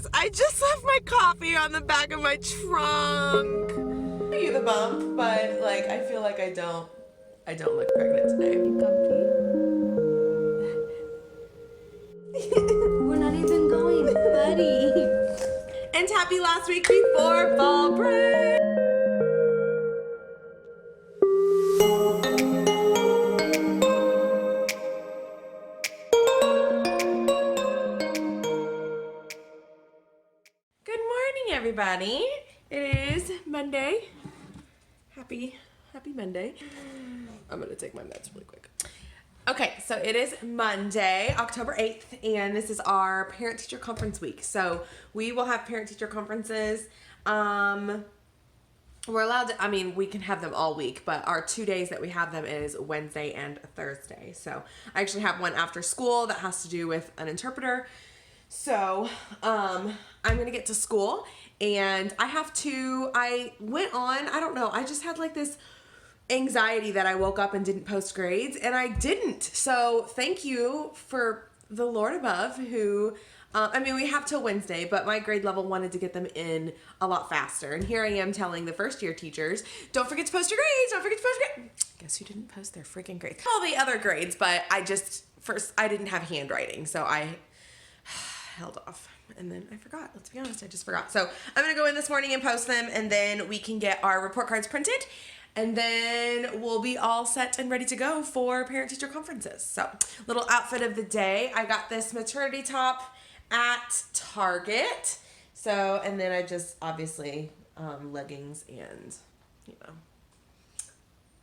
guys, I just left my coffee on the back of my trunk. You the bump, but like I feel like I don't look pregnant today. You comfy? We're not even going, buddy. And happy last week before fall break. Good morning, everybody. It is Monday. Happy Monday. I'm gonna take my meds really quick. Okay, so it is Monday, October 8th, and this is our parent-teacher conference week. So we will have parent-teacher conferences. We're allowed to, I mean, we can have them all week, but our 2 days that we have them is Wednesday and Thursday. So I actually have one after school that has to do with an interpreter. So I'm gonna get to school, and I went on, I don't know, I just had like this anxiety that I woke up and didn't post grades, and I didn't. So thank you for the Lord above who, I mean, we have till Wednesday, but my grade level wanted to get them in a lot faster. And here I am telling the first year teachers, don't forget to post your grades, don't forget to post your grades. Guess who didn't post their freaking grades? All the other grades, but I didn't have handwriting, so I held off. And then I forgot, let's be honest, I just forgot. So I'm gonna go in this morning and post them, and then we can get our report cards printed, and then we'll be all set and ready to go for parent-teacher conferences. So, little outfit of the day. I got this maternity top at Target. So, and then I just, obviously, leggings and, you know,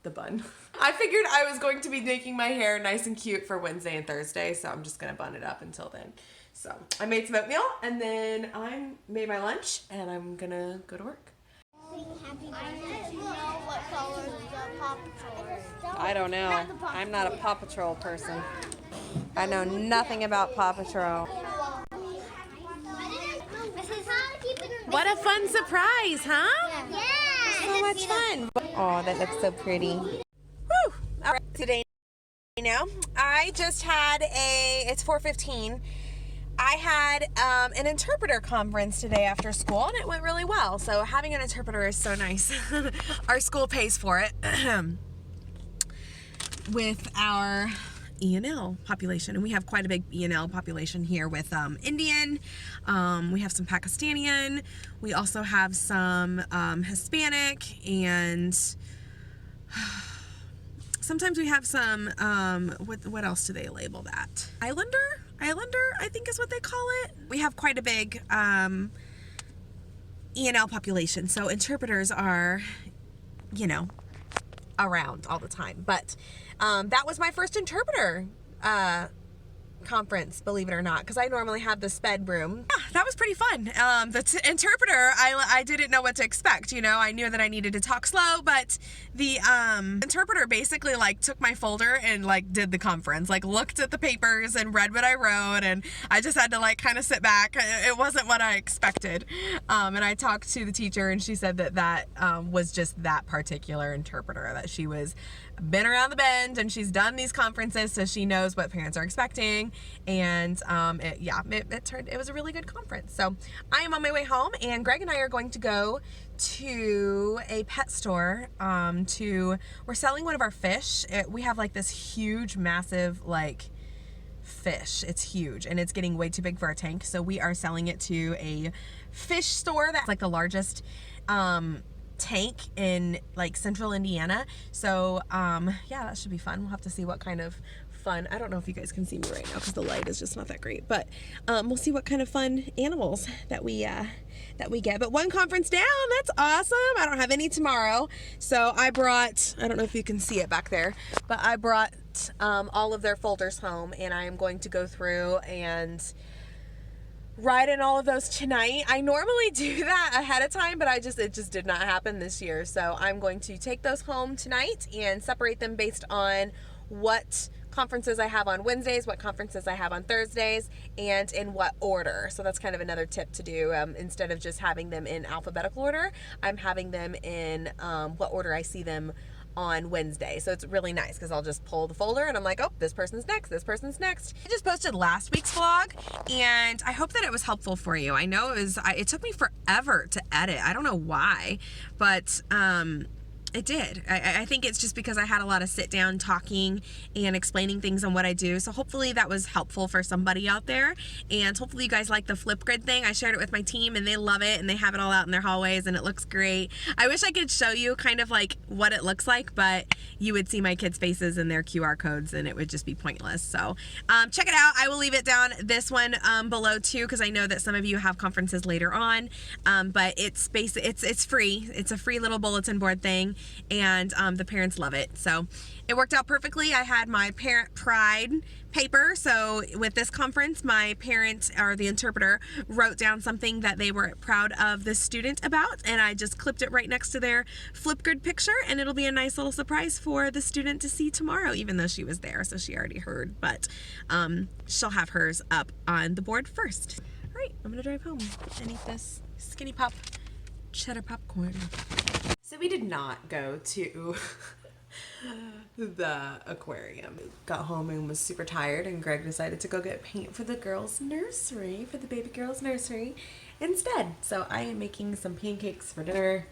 the bun. I figured I was going to be making my hair nice and cute for Wednesday and Thursday, so I'm just going to bun it up until then. So, I made some oatmeal, and then I made my lunch, and I'm going to go to work. I don't know. I'm not a Paw Patrol person. I know nothing about Paw Patrol. What a fun surprise, huh? Yeah. So much fun. Oh, that looks so pretty. Woo! All right, today now, I just had it's 4:15. I had an interpreter conference today after school, and it went really well. So having an interpreter is so nice. Our school pays for it with our E&L population, and we have quite a big E&L population here with Indian. We have some Pakistani. We also have some Hispanic, and sometimes we have some what else do they label that? Islander, I think is what they call it. We have quite a big E&L population, so interpreters are, you know, around all the time. But that was my first interpreter conference, believe it or not, because I normally have the sped room. Yeah, that was pretty fun. The interpreter, I didn't know what to expect, you know. I knew that I needed to talk slow, but the interpreter basically like took my folder and like did the conference, like looked at the papers and read what I wrote, and I just had to like kind of sit back. It wasn't what I expected. And I talked to the teacher, and she said that was just that particular interpreter, that she was been around the bend and she's done these conferences, so she knows what parents are expecting. And it was a really good conference. So I am on my way home, and Greg and I are going to go to a pet store. We're selling one of our fish. We have like this huge, massive like fish. It's huge, and it's getting way too big for our tank. So we are selling it to a fish store that's like the largest tank in like central Indiana. So yeah, that should be fun. We'll have to see what kind of fun, I don't know if you guys can see me right now because the light is just not that great, but we'll see what kind of fun animals that we get. But one conference down, that's awesome. I don't have any tomorrow, so I don't know if you can see it back there, but I brought all of their folders home, and I am going to go through and write in all of those tonight. I normally do that ahead of time, but it just did not happen this year. So I'm going to take those home tonight and separate them based on what conferences I have on Wednesdays, what conferences I have on Thursdays, and in what order. So that's kind of another tip to do. Instead of just having them in alphabetical order, I'm having them in what order I see them on Wednesday. So it's really nice because I'll just pull the folder and I'm like, oh, this person's next, this person's next. I just posted last week's vlog and I hope that it was helpful for you. I know it took me forever to edit. I don't know why, but it did. I think it's just because I had a lot of sit down talking and explaining things on what I do. So hopefully that was helpful for somebody out there. And hopefully you guys like the Flipgrid thing. I shared it with my team and they love it and they have it all out in their hallways and it looks great. I wish I could show you kind of like what it looks like, but you would see my kids' faces and their QR codes and it would just be pointless. So check it out. I will leave it down this one below too because I know that some of you have conferences later on. But it's free. It's a free little bulletin board thing. And the parents love it. So it worked out perfectly. I had my parent pride paper. So with this conference, my parent or the interpreter wrote down something that they were proud of the student about. And I just clipped it right next to their Flipgrid picture. And it'll be a nice little surprise for the student to see tomorrow, even though she was there. So she already heard. But she'll have hers up on the board first. All right, I'm going to drive home and eat this Skinny Pop cheddar popcorn. So we did not go to the aquarium. Got home and was super tired and Greg decided to go get paint for the girls' nursery, for the baby girls' nursery instead. So I am making some pancakes for dinner.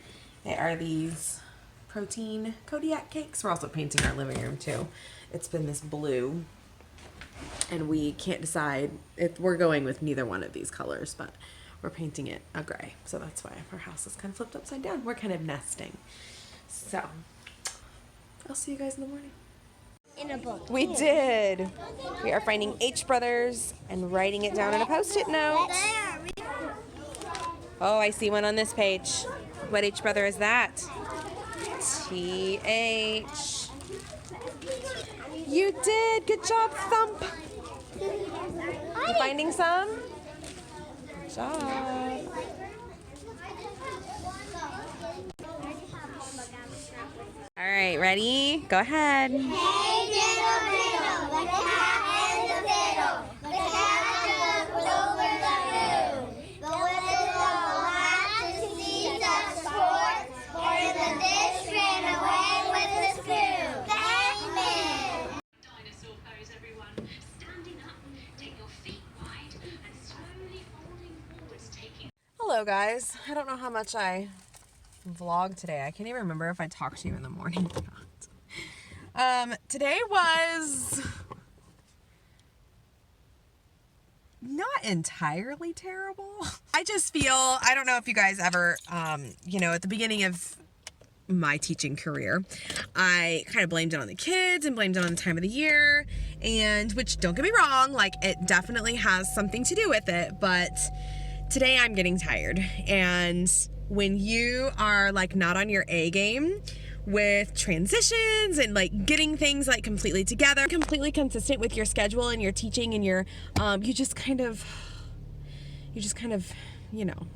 They are these protein Kodiak cakes. We're also painting our living room too. It's been this blue and we can't decide if we're going with neither one of these colors, but we're painting it a gray. So that's why our house is kind of flipped upside down. We're kind of nesting. So I'll see you guys in the morning. In a book. We did. We are finding H Brothers and writing it down on a Post-it note. Oh, I see one on this page. What H brother is that? TH. You did. Good job, Thump. You finding some? Good job. All right, ready? Go ahead. Hey, diddle, diddle, the cat and the fiddle. The cat looked over the moon. The little laughed to see such sport, for the dish ran away with the spoon. Amen. Dinosaur pose, everyone. Standing up, take your feet wide and slowly folding forwards, taking. Hello, guys. I don't know how much I vlog today. I can't even remember if I talked to you in the morning or not. Today was not entirely terrible. I just feel, I don't know if you guys ever, you know, at the beginning of my teaching career, I kind of blamed it on the kids and blamed it on the time of the year, and which, don't get me wrong, like it definitely has something to do with it, but today I'm getting tired. And when you are like not on your A game with transitions and like getting things like completely together, completely consistent with your schedule and your teaching and your, you just kind of, you know,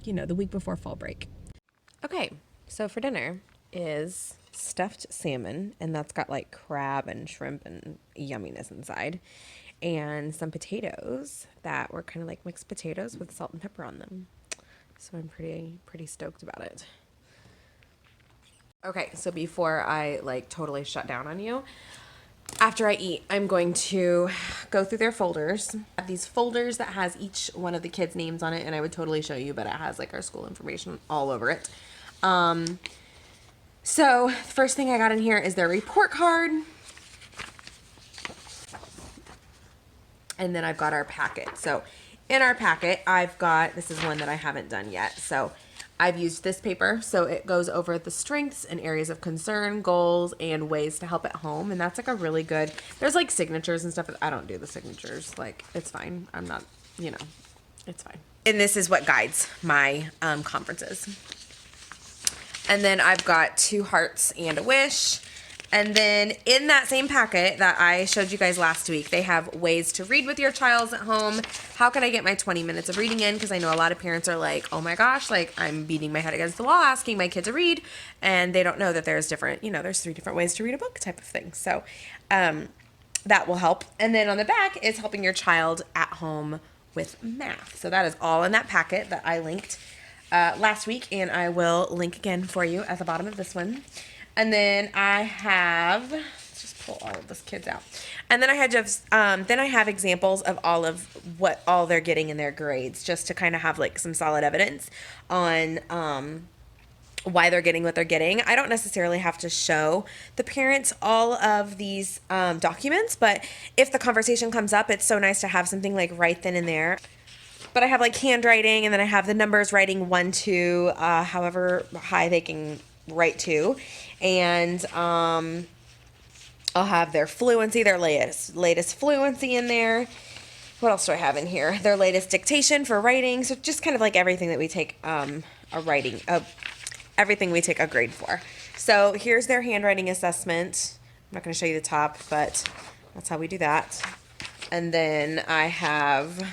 the week before fall break. Okay, so for dinner is stuffed salmon, and that's got like crab and shrimp and yumminess inside, and some potatoes that were kind of like mixed potatoes with salt and pepper on them. So I'm pretty stoked about it. Okay, so before I like totally shut down on you, after I eat, I'm going to go through their folders. I have these folders that has each one of the kids' names on it, and I would totally show you, but it has like our school information all over it. So the first thing I got in here is their report card. And then I've got our packet. So in our packet, I've got, this is one that I haven't done yet. So I've used this paper. So it goes over the strengths and areas of concern, goals, and ways to help at home. And that's like a really good, there's like signatures and stuff. I don't do the signatures. Like, it's fine. I'm not, you know, it's fine. And this is what guides my conferences. And then I've got 2 hearts and a wish. And then in that same packet that I showed you guys last week, they have ways to read with your child at home. How can I get my 20 minutes of reading in? Because I know a lot of parents are like, oh my gosh, like I'm beating my head against the wall asking my kid to read. And they don't know that there's different, you know, there's 3 different ways to read a book type of thing. So that will help. And then on the back is helping your child at home with math. So that is all in that packet that I linked last week. And I will link again for you at the bottom of this one. And then I have, let's just pull all of this kids out. And then I had just, then I have examples of all of what all they're getting in their grades, just to kind of have like some solid evidence on why they're getting what they're getting. I don't necessarily have to show the parents all of these documents, but if the conversation comes up, it's so nice to have something like right then and there. But I have like handwriting, and then I have the numbers writing 1 to however high they can write to, and I'll have their fluency, their latest fluency in there. What else do I have in here? Their latest dictation for writing. So just kind of like everything that we take everything we take a grade for. So here's their handwriting assessment. I'm not going to show you the top, but that's how we do that. And then I have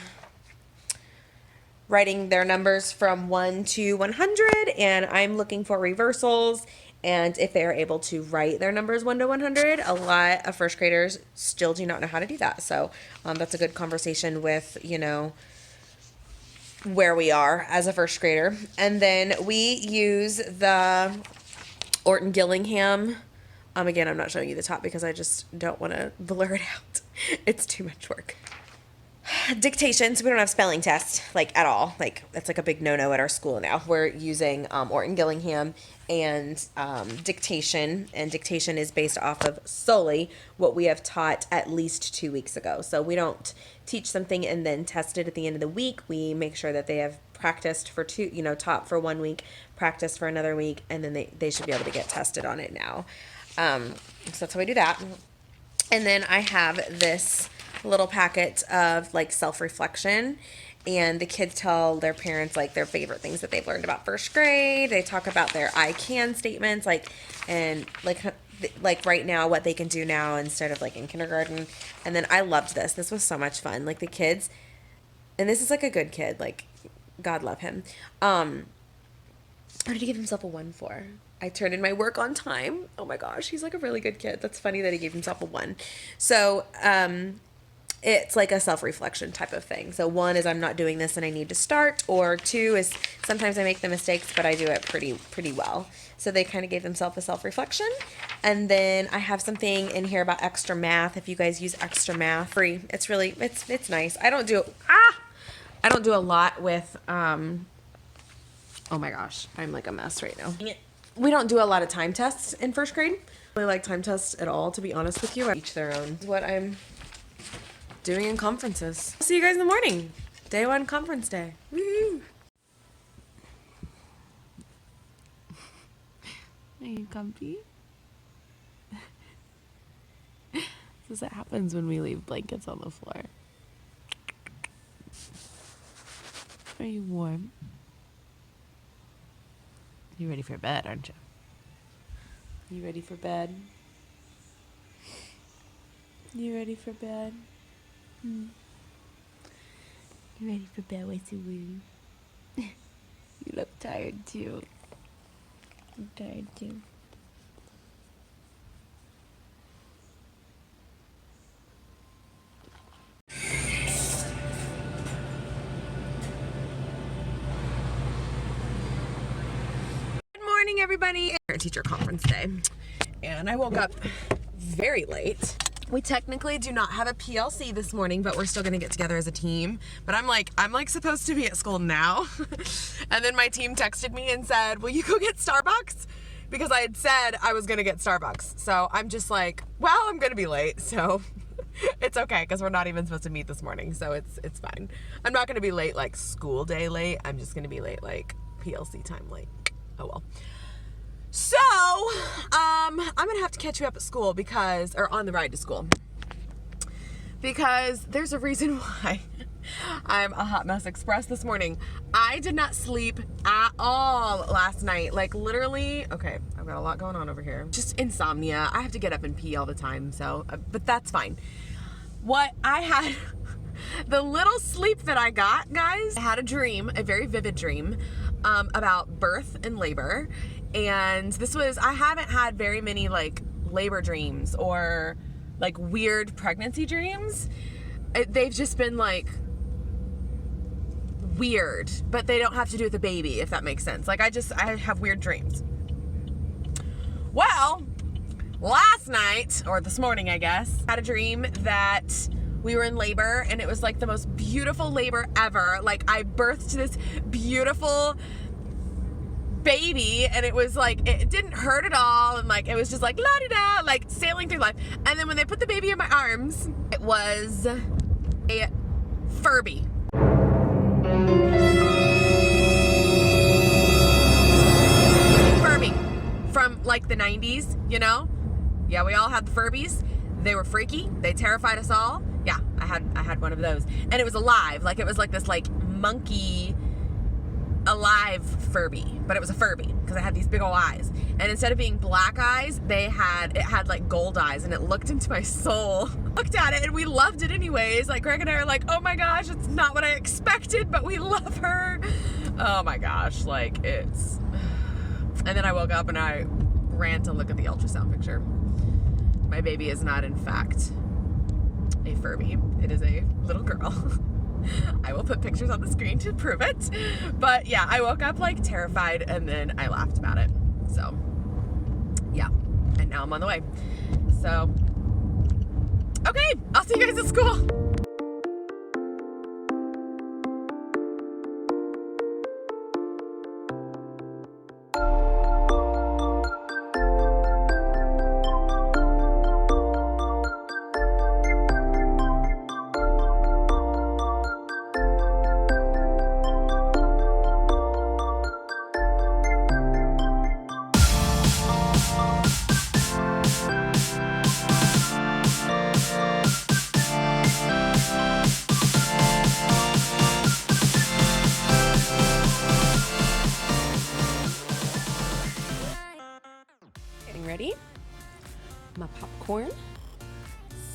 writing their numbers from 1 to 100, and I'm looking for reversals. And if they are able to write their numbers 1 to 100, a lot of first graders still do not know how to do that. So that's a good conversation with, you know, where we are as a first grader. And then we use the Orton Gillingham. Again, I'm not showing you the top because I just don't want to blur it out. It's too much work. Dictation, so we don't have spelling tests, like, at all. Like, that's like a big no-no at our school now. We're using Orton Gillingham and dictation, and dictation is based off of solely what we have taught at least 2 weeks ago. So we don't teach something and then test it at the end of the week. We make sure that they have practiced for taught for 1 week, practiced for another week, and then they should be able to get tested on it now. So that's how we do that. And then I have this little packet of like self-reflection, and the kids tell their parents like their favorite things that they've learned about first grade. They talk about their I can statements, like right now what they can do now instead of like in kindergarten. And then I loved this was so much fun. Like the kids, and this is like a good kid, like God love him. What did he give himself a 1 for? I turned in my work on time. Oh my gosh, he's like a really good kid. That's funny that he gave himself a 1. So it's like a self-reflection type of thing. So 1 is I'm not doing this and I need to start, or 2 is sometimes I make the mistakes but I do it pretty well. So they kind of gave themselves a self-reflection. And then I have something in here about extra math. If you guys use extra math, free. It's really it's nice. I don't do a lot with oh my gosh, I'm like a mess right now. We don't do a lot of time tests in first grade. I don't really like time tests at all, to be honest with you. Each their own. What I'm doing in conferences. See you guys in the morning. Day 1 conference day. Woo-hoo. Are you comfy? This is what happens when we leave blankets on the floor. Are you warm? You ready for bed, aren't you? You ready for bed? You ready for bed? You ready for bed, Wessie? You look tired too. I'm tired too. Everybody, parent-teacher conference day, and I woke up very late. We technically do not have a PLC this morning, but we're still gonna get together as a team. But I'm like supposed to be at school now. And then my team texted me and said, will you go get Starbucks? Because I had said I was gonna get Starbucks. So I'm just like, well, I'm gonna be late, so it's okay, because we're not even supposed to meet this morning, so it's fine. I'm not gonna be late like school day late. I'm just gonna be late like PLC time late. Oh well. So, I'm gonna have to catch you up at school or on the ride to school, because there's a reason why I'm a hot mess express this morning. I did not sleep at all last night, like literally. Okay, I've got a lot going on over here. Just insomnia. I have to get up and pee all the time, so, but that's fine. What I had, the little sleep that I got, guys, I had a dream, a very vivid dream, about birth and labor. And I haven't had very many like labor dreams or like weird pregnancy dreams. They've just been like weird, but they don't have to do with the baby, if that makes sense. Like I have weird dreams. Well, last night, or this morning, I guess, I had a dream that we were in labor, and it was like the most beautiful labor ever. Like, I birthed this beautiful baby, and it was like, it didn't hurt at all, and like, it was just like la-di-da, like sailing through life. And then when they put the baby in my arms, it was a Furby. Furby from like the 90s, you know? Yeah, we all had the Furbies. They were freaky. They terrified us all. Yeah, I had one of those. And it was alive. Like, it was like this like monkey alive Furby, but it was a Furby because it had these big old eyes. And instead of being black eyes, it had like gold eyes, and it looked into my soul. Looked at it, and we loved it anyways. Like, Greg and I are like, oh my gosh, it's not what I expected, but we love her. Oh my gosh, like, it's... And then I woke up and I ran to look at the ultrasound picture. My baby is not, in fact, a Furby. It is a little girl. I will put pictures on the screen to prove it. But yeah, I woke up like terrified, and then I laughed about it. So yeah, and now I'm on the way. So, okay, I'll see you guys at school. Ready? My popcorn,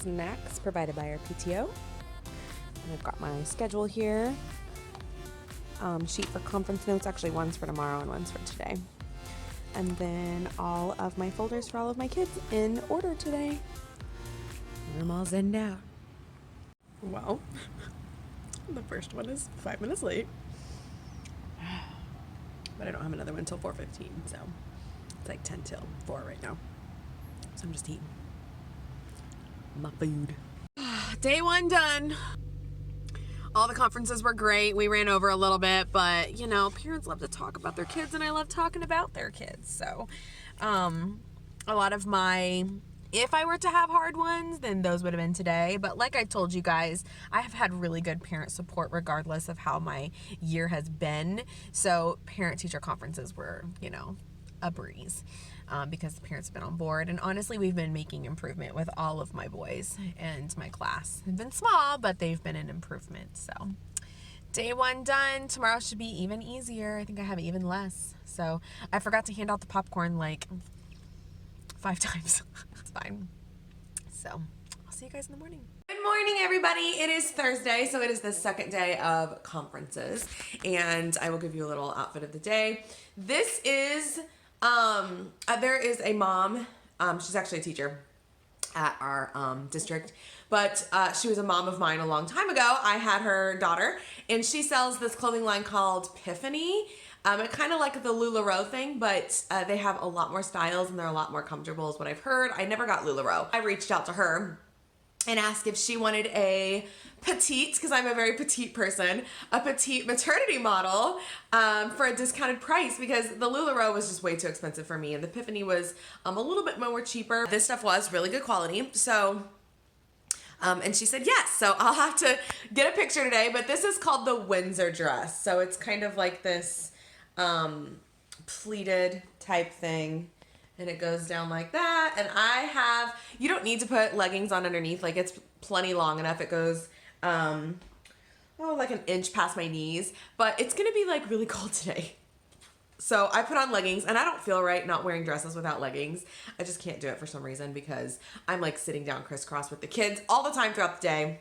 snacks provided by our PTO. And I've got my schedule here. Sheet for conference notes. Actually, one's for tomorrow and one's for today. And then all of my folders for all of my kids in order today. Room all zenned out. Well, the first one is 5 minutes late. But I don't have another one until 4:15, so it's like 10 till 4 right now. So I'm just eating my food. Day one done. All the conferences were great. We ran over a little bit, but you know, parents love to talk about their kids, and I love talking about their kids. So a lot of my, if I were to have hard ones, then those would have been today. But like I told you guys, I have had really good parent support regardless of how my year has been. So parent-teacher conferences were, you know, a breeze. Because the parents have been on board, and honestly, we've been making improvement with all of my boys, and my class have been small, but they've been an improvement. So day one done. Tomorrow should be even easier. I think I have even less. So I forgot to hand out the popcorn like 5 times. It's fine. So I'll see you guys in the morning. Good morning, everybody. It is Thursday, so it is the second day of conferences, and I will give you a little outfit of the day. This is there is a mom, she's actually a teacher at our district, but she was a mom of mine a long time ago. I had her daughter, and she sells this clothing line called Piffany. It kind of like the LuLaRoe thing, but they have a lot more styles, and they're a lot more comfortable is what I've heard. I never got LuLaRoe. I reached out to her and asked if she wanted a petite, because I'm a very petite person, a petite maternity model for a discounted price, because the LuLaRoe was just way too expensive for me, and the Piffany was a little bit more cheaper. This stuff was really good quality, so and she said yes, so I'll have to get a picture today. But this is called the Windsor dress, so it's kind of like this pleated type thing, and it goes down like that. And you don't need to put leggings on underneath, like it's plenty long enough. It goes like an inch past my knees, but it's gonna be like really cold today. So I put on leggings, and I don't feel right not wearing dresses without leggings. I just can't do it for some reason, because I'm like sitting down crisscross with the kids all the time throughout the day.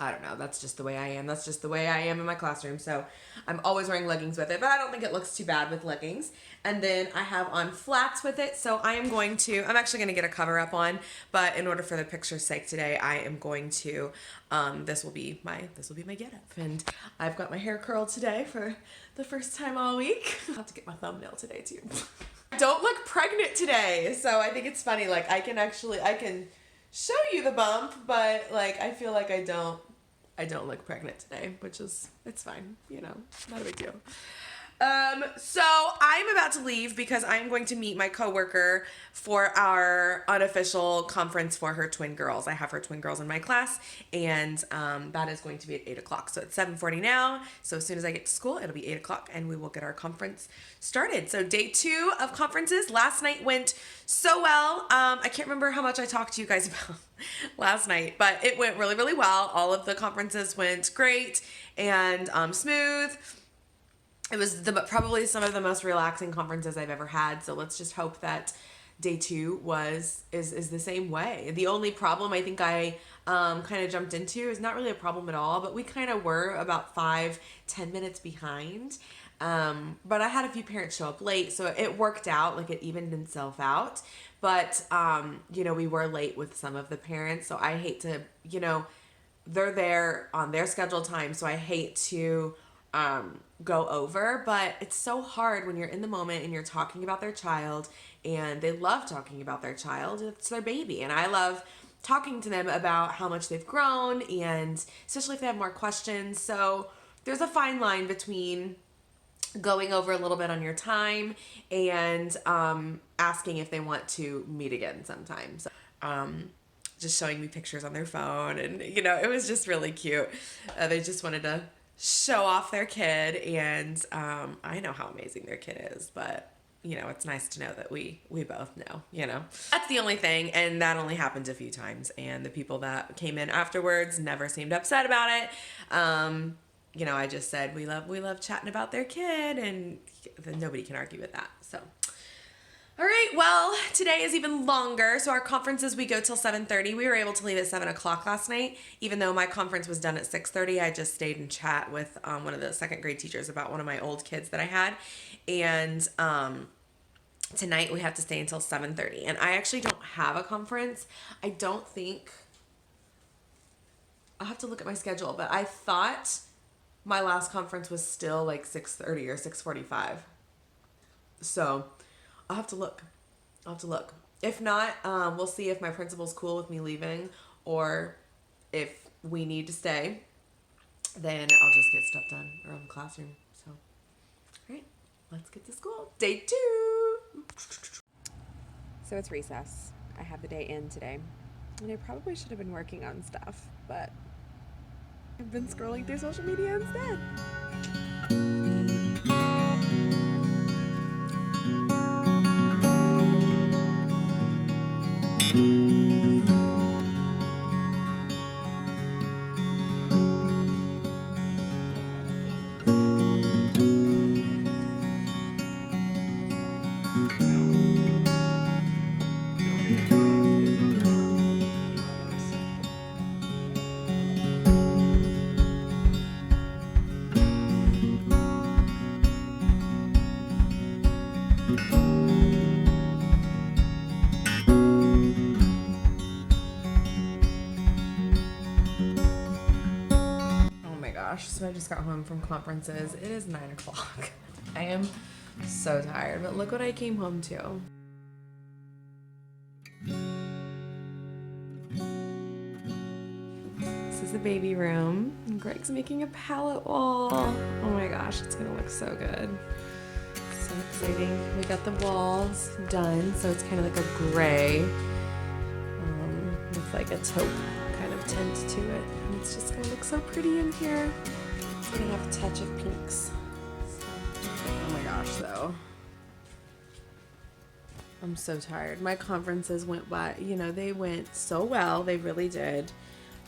I don't know, that's just the way I am. That's just the way I am in my classroom. So I'm always wearing leggings with it, but I don't think it looks too bad with leggings. And then I have on flats with it. So I'm actually going to get a cover up on, but in order for the picture's sake today, I am going to, this will be my get up. And I've got my hair curled today for the first time all week. I'll have to get my thumbnail today too. don't look pregnant today, so I think it's funny. Like I can show you the bump, but like I feel like I don't look pregnant today, which is, it's fine, you know, not a big deal. So I'm about to leave because I'm going to meet my coworker for our unofficial conference for her twin girls. I have her twin girls in my class, and that is going to be at 8 o'clock. So it's 7:40 now. So as soon as I get to school, it'll be 8 o'clock, and we will get our conference started. So day 2 of conferences. Last night went so well. I can't remember how much I talked to you guys about last night, but it went really, really well. All of the conferences went great and smooth. It was probably some of the most relaxing conferences I've ever had. So let's just hope that day 2 is the same way. The only problem I think I kind of jumped into is not really a problem at all, but we kind of were about 5-10 minutes behind. But I had a few parents show up late, so it worked out, like it evened itself out. But you know, we were late with some of the parents, so I hate to, you know, they're there on their scheduled time, so I hate to go over, but it's so hard when you're in the moment and you're talking about their child, and they love talking about their child. It's their baby, and I love talking to them about how much they've grown, and especially if they have more questions. So there's a fine line between going over a little bit on your time and asking if they want to meet again sometime. So, just showing me pictures on their phone, and you know, it was just really cute. They just wanted to show off their kid, and I know how amazing their kid is, but you know, it's nice to know that we both know, you know. That's the only thing, and that only happened a few times, and the people that came in afterwards never seemed upset about it. You know, I just said we love chatting about their kid, and nobody can argue with that. So all right, well, today is even longer. So our conferences, we go till 7:30. We were able to leave at 7 o'clock last night. Even though my conference was done at 6:30, I just stayed and chat with one of the second grade teachers about one of my old kids that I had. And tonight we have to stay until 7:30. And I actually don't have a conference. I don't think, I'll have to look at my schedule, but I thought my last conference was still like 6:30 or 6:45. So I'll have to look. If not, we'll see if my principal's cool with me leaving, or if we need to stay, then I'll just get stuff done around the classroom. So, all right, let's get to school. Day 2. So it's recess. I have the day in today, and I probably should have been working on stuff, but I've been scrolling through social media instead. So I just got home from conferences. It is 9 o'clock. I am so tired, but look what I came home to. This is the baby room. And Greg's making a palette wall. Oh my gosh, it's gonna look so good. So exciting. We got the walls done, so it's kind of like a gray with like a taupe kind of tint to it. And it's just gonna look so pretty in here. It's gonna have a touch of pinks. So, oh my gosh, though. I'm so tired. My conferences went by, you know, they went so well. They really did.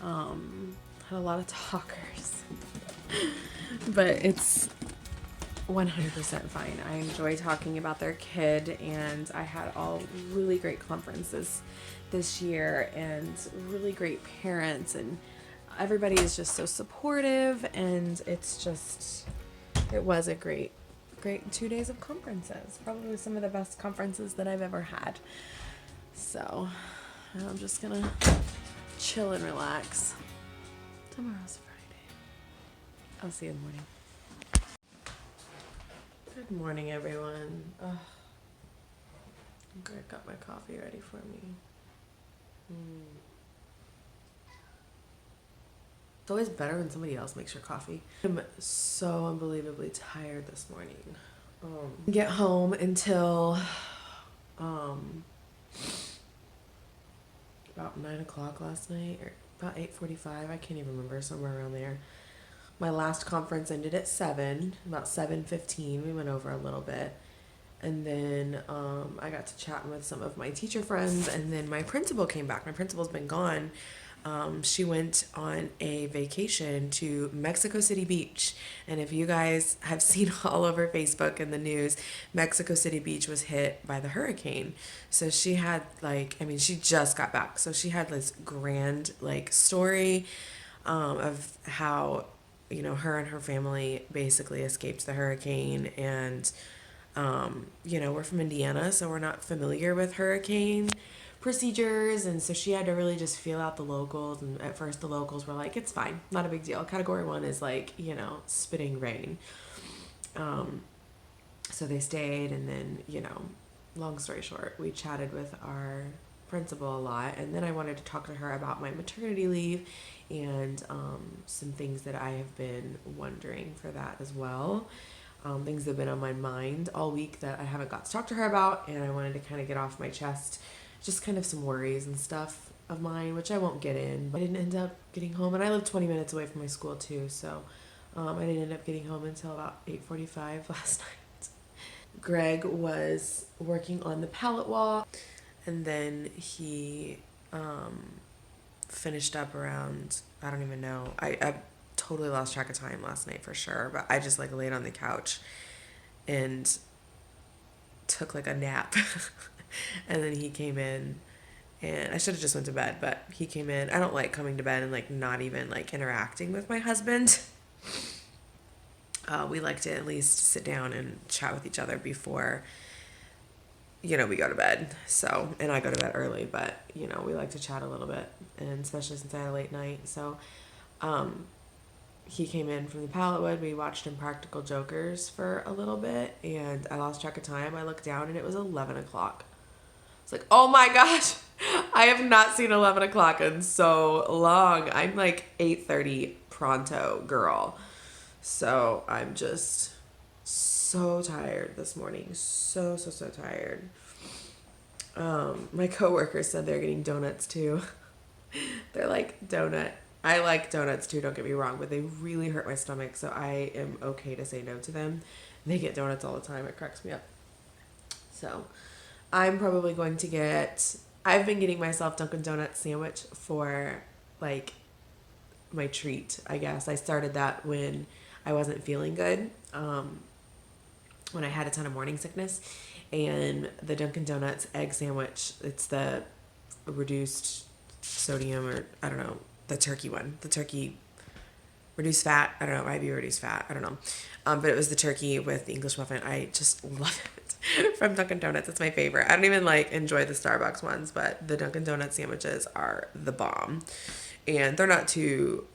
Had a lot of talkers. But it's 100% fine. I enjoy talking about their kid, and I had all really great conferences this year, and really great parents, and everybody is just so supportive, and it's just, it was a great 2 days of conferences. Probably some of the best conferences that I've ever had. So I'm just gonna chill and relax. Tomorrow's Friday. I'll see you in the morning. Good morning, everyone. Ugh. Greg got my coffee ready for me. It's always better when somebody else makes your coffee. I'm so unbelievably tired this morning. Get home until about 9 o'clock last night, or about 8:45. I can't even remember, somewhere around there. My last conference ended at 7, about 7:15. We went over a little bit. And then I got to chatting with some of my teacher friends, and then my principal came back. My principal's been gone. She went on a vacation to Mexico City Beach. And if you guys have seen all over Facebook and the news, Mexico City Beach was hit by the hurricane. So she had she just got back. So she had this grand story of how, her and her family basically escaped the hurricane. And, we're from Indiana, so we're not familiar with hurricane procedures, and so she had to really just feel out the locals. And at first the locals were like, it's fine, not a big deal. Category 1 is spitting rain. So they stayed, and then long story short, we chatted with our principal a lot, and then I wanted to talk to her about my maternity leave and some things that I have been wondering for that as well. Things that have been on my mind all week that I haven't got to talk to her about, and I wanted to kind of get off my chest just kind of some worries and stuff of mine, which I won't get in. But I didn't end up getting home, and I live 20 minutes away from my school too, so I didn't end up getting home until about 8:45 last night. Greg was working on the pallet wall, and then he finished up around, I don't even know, I totally lost track of time last night for sure, but I just laid on the couch and took a nap. And then he came in, and I should have just went to bed, but he came in. I don't like coming to bed and not even interacting with my husband. We like to at least sit down and chat with each other before we go to bed. So, and I go to bed early, but we like to chat a little bit, and especially since I had a late night. So he came in from the Palletwood. We watched Impractical Jokers for a little bit, and I lost track of time. I looked down, and it was 11 o'clock. It's oh my gosh, I have not seen 11 o'clock in so long. I'm 8:30 pronto girl. So I'm just so tired this morning. So tired. My coworkers said they're getting donuts too. They're donut. I like donuts too, don't get me wrong, but they really hurt my stomach, so I am okay to say no to them. They get donuts all the time. It cracks me up. So I'm probably going to I've been getting myself Dunkin' Donuts sandwich for my treat, I guess. I started that when I wasn't feeling good, when I had a ton of morning sickness, and the Dunkin' Donuts egg sandwich, it's the reduced sodium, or I don't know, the turkey one, the turkey reduced fat, I don't know, might be reduced fat, I don't know, but it was the turkey with the English muffin. I just love it. From Dunkin' Donuts. It's my favorite. I don't even enjoy the Starbucks ones, but the Dunkin' Donuts sandwiches are the bomb. And they're not too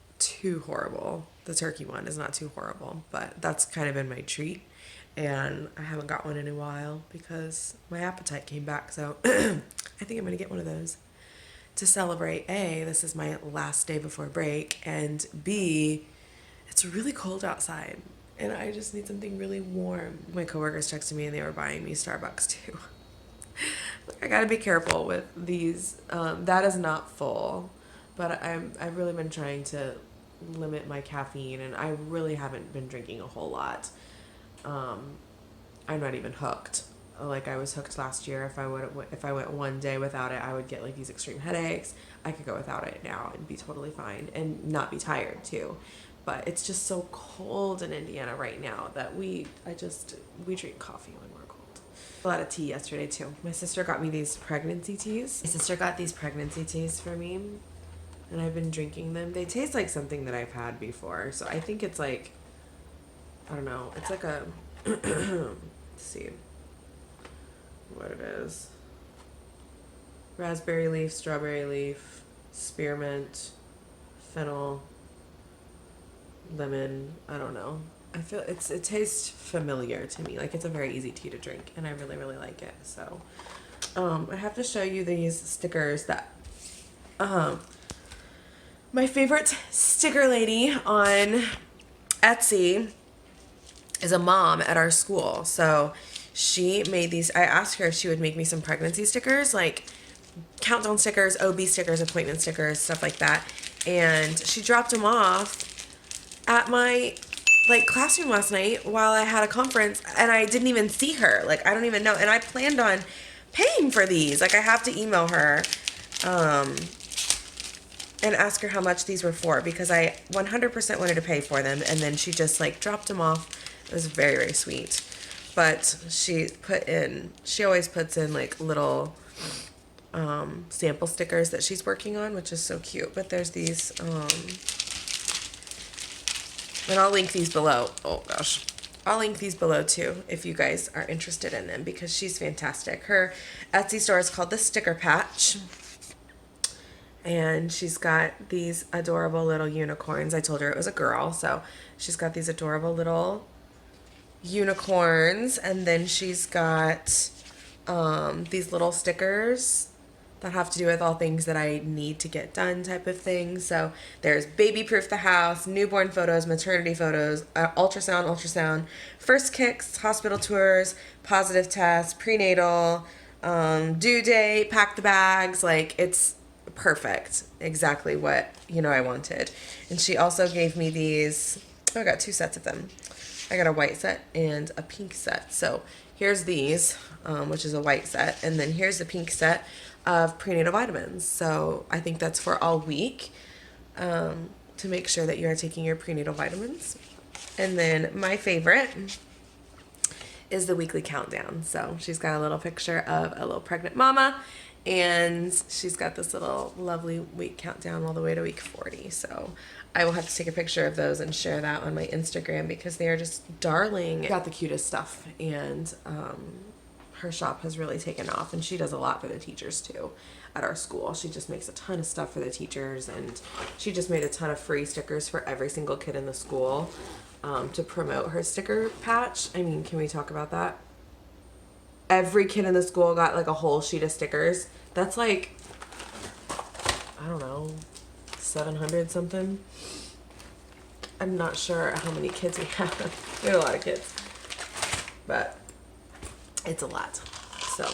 horrible. The turkey one is not too horrible, but that's kind of been my treat. And I haven't got one in a while because my appetite came back. So I think I'm going to get one of those to celebrate. A, this is my last day before break, and B, it's really cold outside. And I just need something really warm. My coworkers texted me, and they were buying me Starbucks too. I gotta be careful with these. That is not full, but I've really been trying to limit my caffeine, and I really haven't been drinking a whole lot. I'm not even hooked. I was hooked last year. If I went one day without it, I would get these extreme headaches. I could go without it now and be totally fine and not be tired too. But it's just so cold in Indiana right now that we drink coffee when we're cold. A lot of tea yesterday too. My sister got me these pregnancy teas. For me, and I've been drinking them. They taste like something that I've had before. So I think it's I don't know. It's a, let's see what it is. Raspberry leaf, strawberry leaf, spearmint, fennel, lemon, I don't know. I feel it tastes familiar to me. It's a very easy tea to drink, and I really, really like it. So I have to show you these stickers that my favorite sticker lady on Etsy is a mom at our school. So she made these. I asked her if she would make me some pregnancy stickers, like countdown stickers, OB stickers, appointment stickers, stuff like that. And she dropped them off at my classroom last night while I had a conference, and I didn't even see her. Like, I don't even know. And I planned on paying for these. Like, I have to email her and ask her how much these were for, because I 100% wanted to pay for them, and then she just like dropped them off. It was very, very sweet. But she always puts in like little sample stickers that she's working on, which is so cute. But there's these and I'll link these below. Oh gosh, I'll link these below too if you guys are interested in them, because she's fantastic. Her Etsy store is called The Sticker Patch, and she's got these adorable little unicorns. I told her it was a girl, so she's got these adorable little unicorns, and then she's got these little stickers that have to do with all things that I need to get done type of thing. So there's baby proof the house, newborn photos, maternity photos, ultrasound, first kicks, hospital tours, positive tests, prenatal, due date, pack the bags. Like, it's perfect. Exactly what, I wanted. And she also gave me these. I got 2 sets of them. I got a white set and a pink set. So here's these, which is a white set. And then here's the pink set of prenatal vitamins. So I think that's for all week, to make sure that you are taking your prenatal vitamins. And then my favorite is the weekly countdown. So she's got a little picture of a little pregnant mama, and she's got this little lovely week countdown all the way to week 40. So I will have to take a picture of those and share that on my Instagram, because they are just darling. Got the cutest stuff, and her shop has really taken off, and she does a lot for the teachers too at our school. She just makes a ton of stuff for the teachers, and she just made a ton of free stickers for every single kid in the school to promote her sticker patch. I mean, can we talk about that? Every kid in the school got like a whole sheet of stickers. That's like, I don't know, 700 something. I'm not sure how many kids we have. We have a lot of kids, but it's a lot. So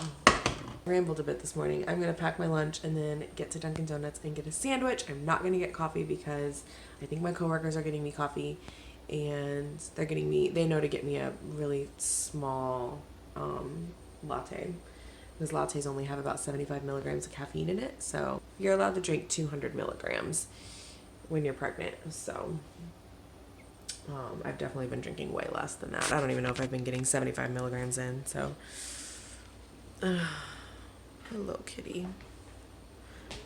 rambled a bit this morning. I'm gonna pack my lunch and then get to Dunkin' Donuts and get a sandwich. I'm not gonna get coffee because I think my coworkers are getting me coffee, and they know to get me a really small latte, because lattes only have about 75 milligrams of caffeine in it. So you're allowed to drink 200 milligrams when you're pregnant. So I've definitely been drinking way less than that. I don't even know if I've been getting 75 milligrams in. So hello kitty.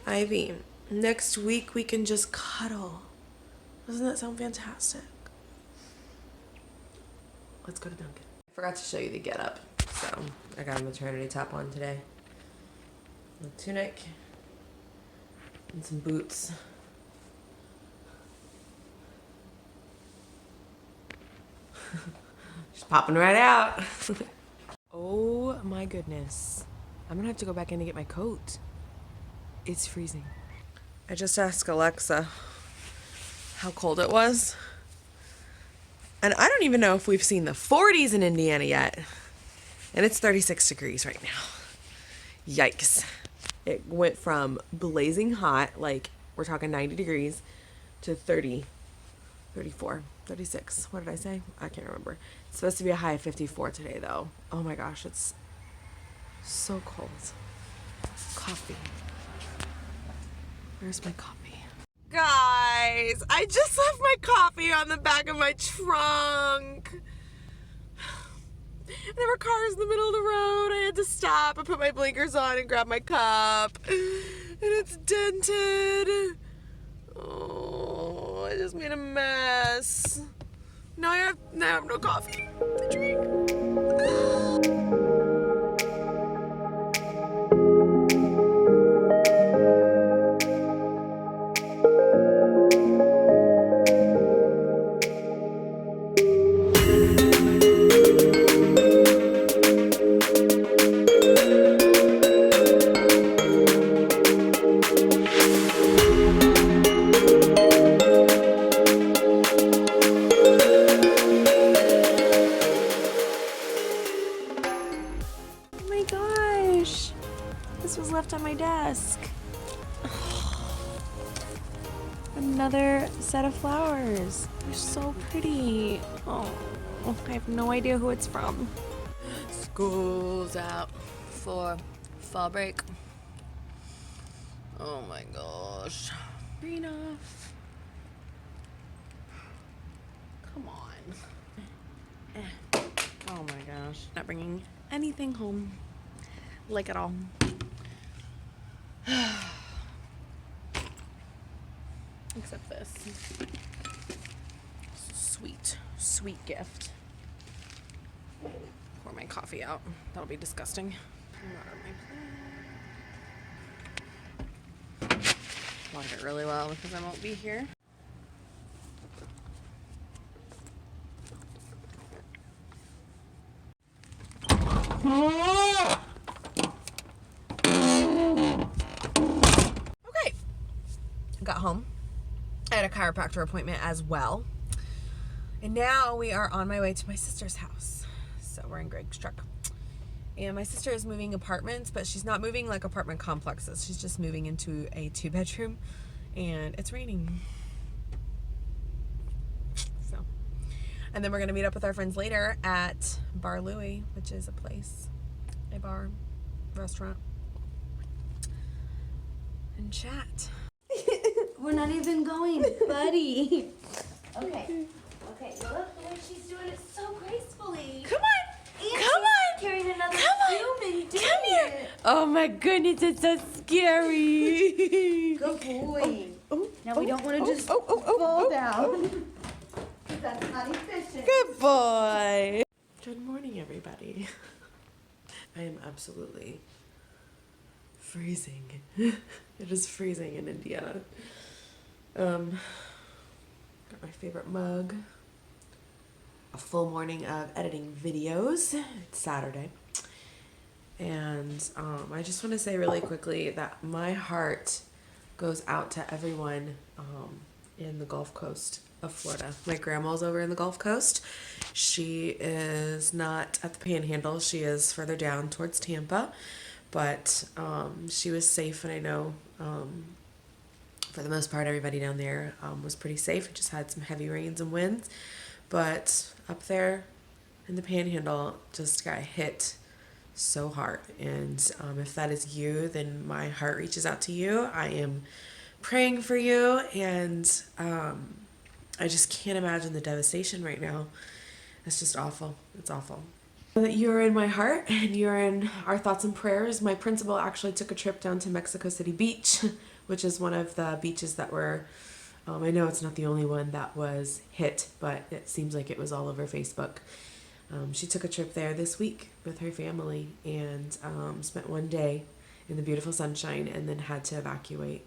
Ivy, next week we can just cuddle. Doesn't that sound fantastic? Let's go to Dunkin'. I forgot to show you the get up. So I got a maternity top on today. A tunic and some boots. Just popping right out. Oh my goodness. I'm gonna have to go back in to get my coat. It's freezing. I just asked Alexa how cold it was. And I don't even know if we've seen the 40s in Indiana yet. And it's 36 degrees right now. Yikes. It went from blazing hot, like we're talking 90 degrees, to 30, 34, 36. What did I say? I can't remember. It's supposed to be a high of 54 today, though. Oh my gosh, it's so cold. Coffee. Where's my coffee? Guys, I just left my coffee on the back of my trunk. There were cars in the middle of the road. I had to stop and put my blinkers on and grab my cup. And it's dented. Oh, I just made a mess. Now I have no coffee to drink. left on my desk. Another set of flowers. They're so pretty. Oh, I have no idea who it's from. School's out for fall break. Oh my gosh. Green off. Come on. Oh my gosh. Not bringing anything home. Like at all. Except this. Sweet, sweet gift. Pour my coffee out. That'll be disgusting. Water it really well because I won't be here. Okay. Got home. I had a chiropractor appointment as well. And now we are on my way to my sister's house. So we're in Greg's truck. And my sister is moving apartments, but she's not moving like apartment complexes. She's just moving into a 2-bedroom, and it's raining. So, and then we're gonna meet up with our friends later at Bar Louie, which is a place, a bar, restaurant, and chat. We're not even going, buddy. Okay. Okay, look the way she's doing it so gracefully. Come on! And Come on! Carrying another Come spoon on! and doing Come here! it. Oh my goodness, it's so scary! Good boy. Oh, Now we don't want to just fall down. 'Cause that's not efficient. Good boy! Good morning, everybody. I am absolutely freezing. It is freezing in Indiana. Got my favorite mug. A full morning of editing videos. It's Saturday. And I just want to say really quickly that my heart goes out to everyone in the Gulf Coast of Florida. My grandma's over in the Gulf Coast. She is not at the Panhandle. She is further down towards Tampa. But she was safe, and I know for the most part everybody down there was pretty safe. It just had some heavy rains and winds. But up there in the Panhandle just got hit so hard. And if that is you, then my heart reaches out to you. I am praying for you, and I just can't imagine the devastation right now. It's just awful. It's awful. That you're in my heart and you're in our thoughts and prayers. My principal actually took a trip down to Mexico City Beach, which is one of the beaches that were, I know it's not the only one that was hit, but it seems like it was all over Facebook. She took a trip there this week with her family and spent one day in the beautiful sunshine and then had to evacuate.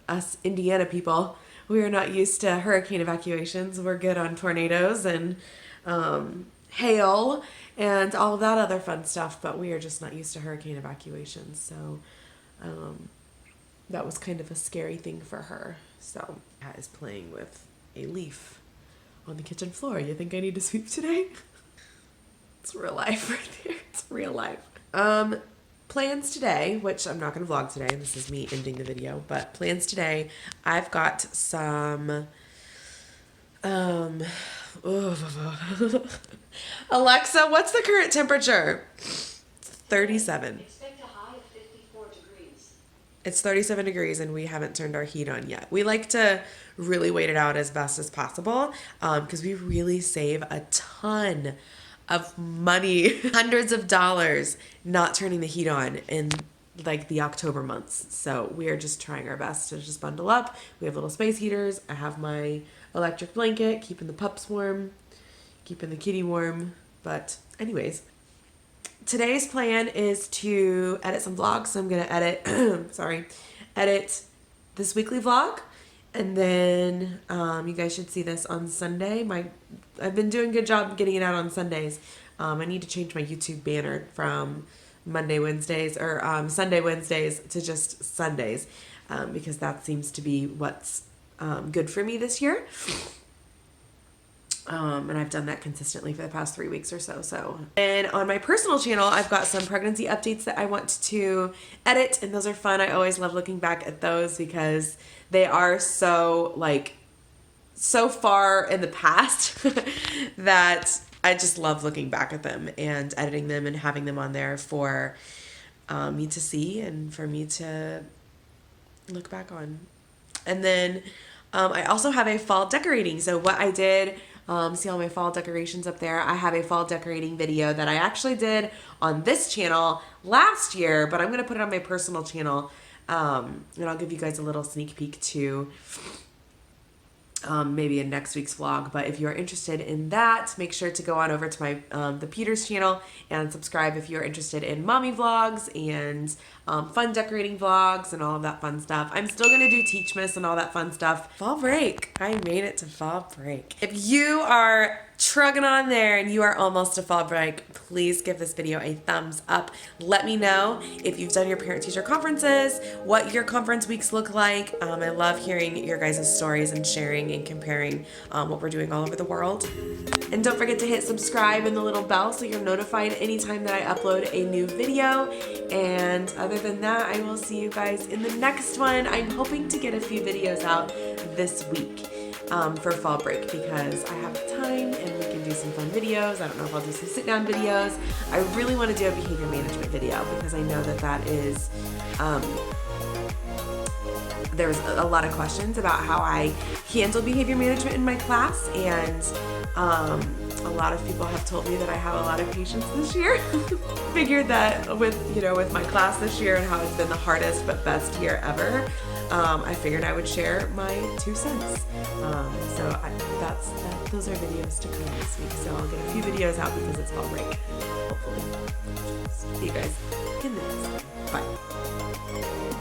Us Indiana people, we are not used to hurricane evacuations. We're good on tornadoes and hail and all of that other fun stuff, but we are just not used to hurricane evacuations. So that was kind of a scary thing for her. So Kat is playing with a leaf on the kitchen floor. You think I need to sweep today? It's real life right there. It's real life. Plans today, which I'm not going to vlog today. This is me ending the video, but plans today. I've got some Alexa, what's the current temperature? 37. Expect a high of 54 degrees. It's 37 degrees and we haven't turned our heat on yet. We like to really wait it out as best as possible because we really save a ton of money, hundreds of dollars, not turning the heat on in like the October months. So we are just trying our best to just bundle up. We have little space heaters. I have my electric blanket, keeping the pups warm, keeping the kitty warm. But anyways, today's plan is to edit some vlogs. So I'm going to edit, edit this weekly vlog. And then you guys should see this on Sunday. I've been doing a good job getting it out on Sundays. I need to change my YouTube banner from Sunday Wednesdays to just Sundays because that seems to be what's good for me this year. And I've done that consistently for the past 3 weeks or so. And on my personal channel, I've got some pregnancy updates that I want to edit, and those are fun. I always love looking back at those because they are so far in the past that I just love looking back at them and editing them and having them on there for me to see and for me to look back on. And then I also have a fall decorating. So what I did, see all my fall decorations up there? I have a fall decorating video that I actually did on this channel last year, but I'm going to put it on my personal channel. And I'll give you guys a little sneak peek too. Maybe in next week's vlog, but if you are interested in that, make sure to go on over to my the Peters channel and subscribe if you're interested in mommy vlogs and fun decorating vlogs and all of that fun stuff. I'm still gonna do Teachmas and all that fun stuff. Fall break. I made it to fall break. If you are trugging on there and you are almost to fall break, please give this video a thumbs up. Let me know if you've done your parent-teacher conferences, what your conference weeks look like. I love hearing your guys' stories and sharing and comparing what we're doing all over the world. And don't forget to hit subscribe and the little bell so you're notified anytime that I upload a new video. And other than that, I will see you guys in the next one. I'm hoping to get a few videos out this week for fall break because I have time and we can do some fun videos. I don't know if I'll do some sit down videos. I really want to do a behavior management video because I know that that is, there's a lot of questions about how I handle behavior management in my class, and a lot of people have told me that I have a lot of patience this year. Figured that with my class this year and how it's been the hardest but best year ever, I figured I would share my 2 cents. Those are videos to come this week. So I'll get a few videos out because it's fall break. Hopefully. See you guys in the next one. Bye.